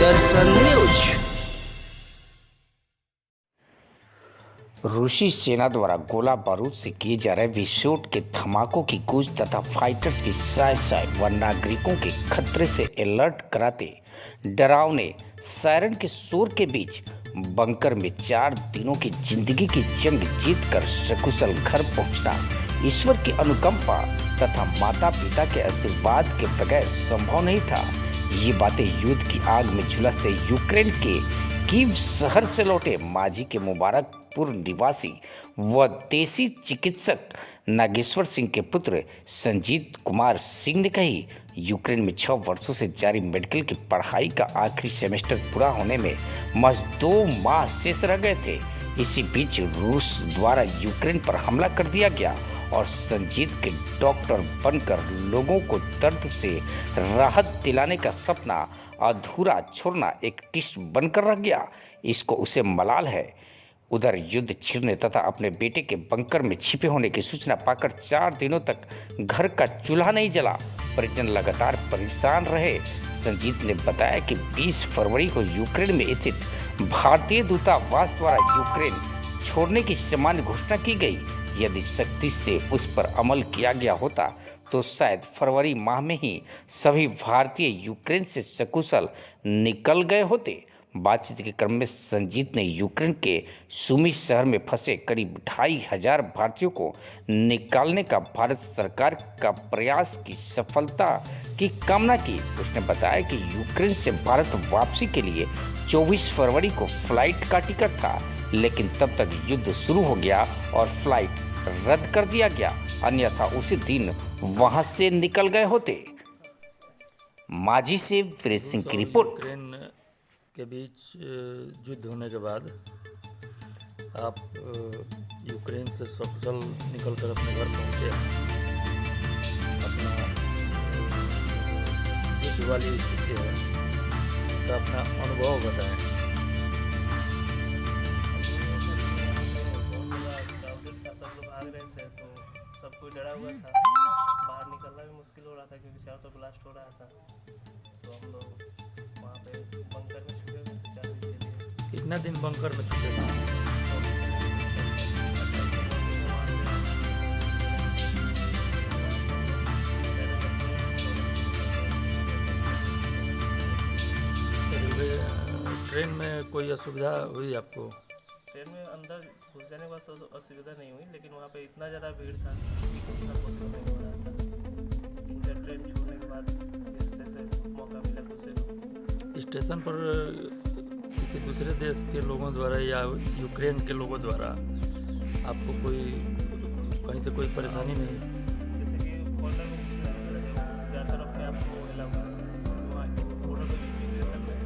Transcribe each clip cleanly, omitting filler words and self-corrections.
दर्शन news. रूसी सेना द्वारा गोला बारूद से किए जा रहे विस्फोट के धमाकों की गूंज तथा फाइटर्स की साय साय व नागरिकों के खतरे से अलर्ट कराते डरावने सायरन के शोर के बीच बंकर में 4 दिनों की जिंदगी की जंग जीतकर सकुशल घर पहुंचना ईश्वर की अनुकंपा तथा माता पिता के आशीर्वाद के बगैर संभव नहीं था। ये बातें युद्ध की आग में झुलसते यूक्रेन के कीव शहर से लौटे मांझी के मुबारकपुर निवासी व देसी चिकित्सक नागेश्वर सिंह के पुत्र संजीत कुमार सिंह ने कही। यूक्रेन में 6 वर्षों से जारी मेडिकल की पढ़ाई का आखिरी सेमेस्टर पूरा होने में महज 2 माह शेष रह गए थे। इसी बीच रूस द्वारा यूक्रेन पर हमला कर दिया गया और संजीत के डॉक्टर बनकर लोगों को दर्द से राहत दिलाने का सपना अधूरा छोड़ना एक टिस्ट बनकर रह गया। इसको उसे मलाल है। उधर युद्ध छिड़ने तथा अपने बेटे के बंकर में छिपे होने की सूचना पाकर 4 दिनों तक घर का चूल्हा नहीं जला। परिजन लगातार परेशान रहे। संजीत ने बताया कि 20 फरवरी को यूक्रेन में स्थित भारतीय दूतावास द्वारा यूक्रेन छोड़ने की सामान्य घोषणा की गई। यदि सख्ती से उस पर अमल किया गया होता तो शायद फरवरी माह में ही सभी भारतीय यूक्रेन से सकुशल निकल गए होते। बातचीत के क्रम में संजीत ने यूक्रेन के सुमी शहर में फंसे करीब 2500 भारतीयों को निकालने का भारत सरकार का प्रयास की सफलता की कामना की। उसने बताया कि यूक्रेन से भारत वापसी के लिए 24 फरवरी को फ्लाइट का टिकट था, लेकिन तब तक युद्ध शुरू हो गया और फ्लाइट रद्द कर दिया गया, अन्यथा उसी दिन वहां से निकल गए होते। मांझी से वीरेश सिंह की रिपोर्ट। यूक्रेन के बीच युद्ध होने के बाद आप यूक्रेन से सकुशल निकलकर अपने घर पहुंचे। अपना युद्ध वाली स्थिति है तो अपना अनुभव बताएं। सब कोई डरा हुआ था, बाहर निकलना भी मुश्किल हो रहा था क्योंकि चारों तरफ ब्लास्ट हो रहा था। तो हम लोग वहाँ पे बंकर में छुपे हुए थे 4 दिन के लिए। कितना दिन बंकर में छुपे थे? ट्रेन में कोई असुविधा हुई आपको? ट्रेन में अंदर घुस जाने के बाद असुविधा नहीं हुई, लेकिन वहाँ पे इतना ज़्यादा भीड़ था पॉसिबल नहीं हो रहा था। 3-4 ट्रेन छोड़ने के बाद इस से मौका मिला कुछ। स्टेशन पर किसी दूसरे देश के लोगों द्वारा या यूक्रेन के लोगों द्वारा आपको कोई कहीं से कोई परेशानी नहीं? जैसे कि बॉर्डर में कुछ ज़्यादातर अपने आप को हिला हुआ बॉर्डर पर इमिग्रेशन में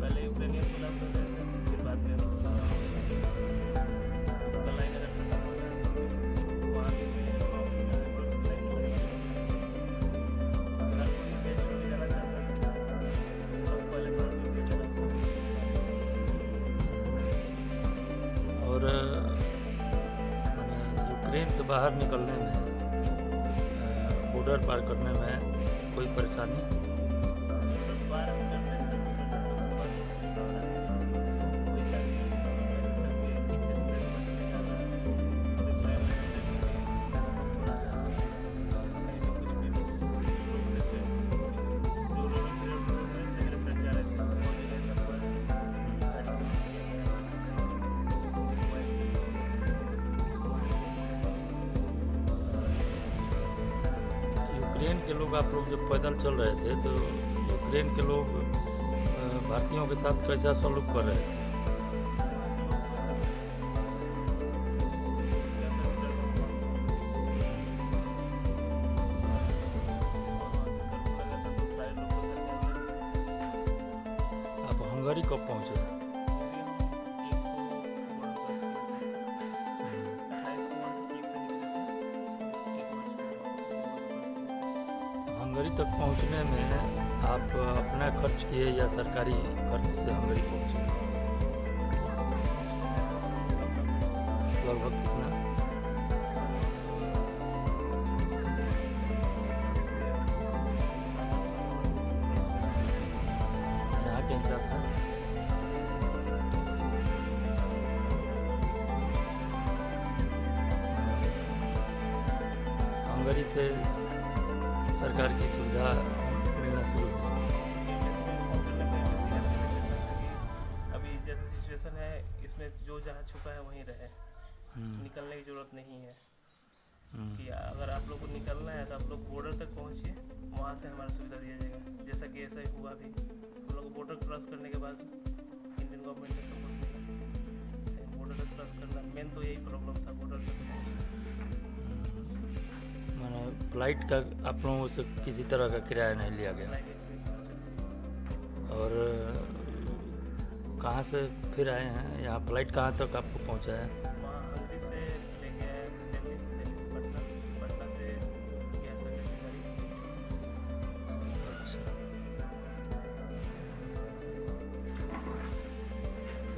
पहले यूक्रेनियन को लाभ कर रहे थे, फिर बाद में और यूक्रेन से बाहर निकलने में बॉर्डर पार करने में कोई परेशानी? यूक्रेन के लोग, आप लोग जब पैदल चल रहे थे तो यूक्रेन के लोग भारतीयों के साथ कैसा सलूक कर रहे थे? आप हंगरी कब पहुंचे? हंगरी तक पहुंचने में आप अपना खर्च किए या सरकारी खर्च से हंगरी पहुंचे? लगभग कितना? यहाँ के हिसाब से जनवरी से सरकार की सुविधा मिलना शुरू हुई। अभी जैसे सिचुएशन है इसमें जो जहाँ छुपा है वहीं रहे, निकलने की जरूरत नहीं है। कि अगर आप लोग को निकलना है तो आप लोग बॉर्डर तक पहुँचिए, वहाँ से हमारा सुविधा दिया जाएगा। जैसा कि ऐसा ही हुआ भी, हम लोग को बॉर्डर क्रॉस करने के बाद इंडियन गवर्नमेंट ने सपोर्ट मिला। बॉर्डर तक क्रॉस करना मेन तो यही प्रॉब्लम था, बॉर्डर तक पहुँचना। मैंने फ्लाइट का आप लोगों से किसी तरह का किराया नहीं लिया गया। और कहाँ से फिर आए हैं यहाँ? फ्लाइट कहाँ तक आपको पहुँचा है? वहाँ हंगरी से लेके आए दिल्ली, दिल्ली से पटना, पटना से गया कन्याकुमारी। अच्छा।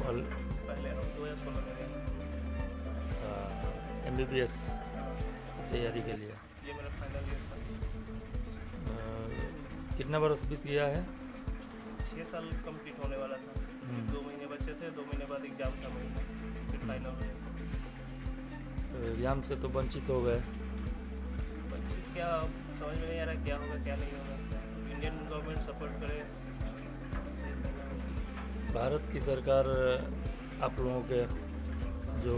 और पहले हम 2016 में गए। MBBS तैयारी के लिए ये मेरा फाइनल ईयर था। कितना बरस बीत गया है? 6 साल कंप्लीट होने वाला था। 2 महीने बचे थे, 2 महीने बाद एग्जाम था मेरा, फिर फाइनल हो गया। तो एग्जाम से तो वंचित हो गए। बच्चे क्या समझ में नहीं आ रहा क्या होगा क्या नहीं होगा। इंडियन गवर्नमेंट सपोर्ट करे, सही रहेगा। भारत की सरकार आप लोगों के जो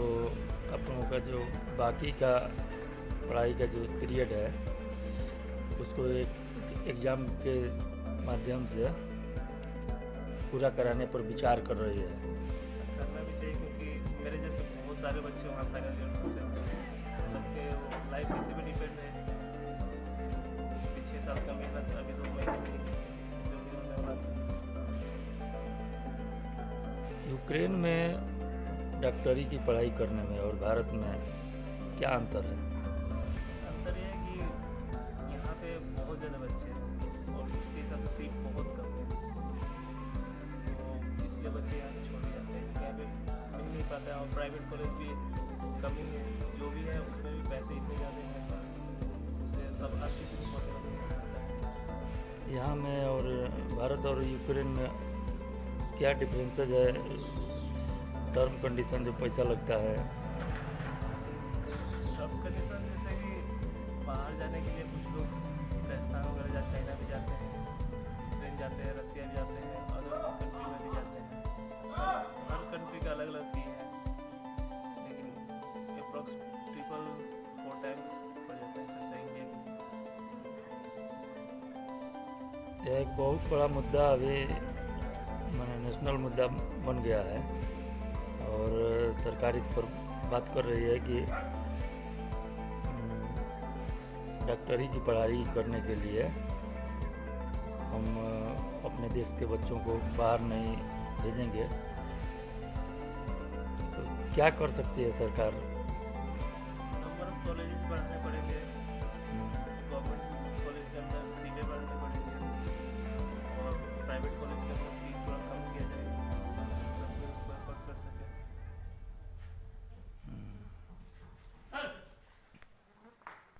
आप लोगों का जो बाकी का पढ़ाई का जो पीरियड है उसको एक एग्ज़ाम के माध्यम से पूरा कराने पर विचार कर रही है। करना भी चाहिए क्योंकि मेरे जैसे बहुत सारे बच्चे वहाँ फाइनल ईयर फंसे हैं। सबके लाइफ इसी पे डिपेंड है। 6 साल का मेहनत अभी 2 महीने में जो भी होने वाला था। यूक्रेन में डॉक्टरी की पढ़ाई करने में और भारत में क्या अंतर है? अंतर ये है कि यहाँ पे बहुत ज़्यादा बच्चे हैं और उसके हिसाब से सीट बहुत कम है, तो इसलिए बच्चे यहाँ से छोड़ जाते हैं। यहाँ पे मिल नहीं पाता है और प्राइवेट कॉलेज भी कमी है, जो भी है उसमें भी पैसे इतने ज़्यादा हैं, उससे सब हर किसी को पॉसिबल नहीं हो पाता है। यहाँ में और भारत और यूक्रेन में क्या डिफरेंसेज है? टर्म कंडीशन जो पैसा लगता है, सब कंडीशन जैसे कि बाहर जाने के लिए कुछ लोग राजस्थान वगैरह जा, चाइना भी जाते हैं, यूक्रेन जाते हैं, रसिया भी जाते हैं, अदर कंट्री में भी जाते हैं। हर कंट्री का अलग अलग फी है, लेकिन अप्रॉक्स 3-4 टाइम्स पड़ जाता है खर्चा इंडिया की। यह एक बहुत बड़ा मुद्दा अभी माने नेशनल मुद्दा बन गया है और सरकार इस पर बात कर रही है कि डॉक्टरी की पढ़ाई करने के लिए हम अपने देश के बच्चों को बाहर नहीं भेजेंगे। तो क्या कर सकती है सरकार? नंबर ऑफ कॉलेजेस बढ़ाने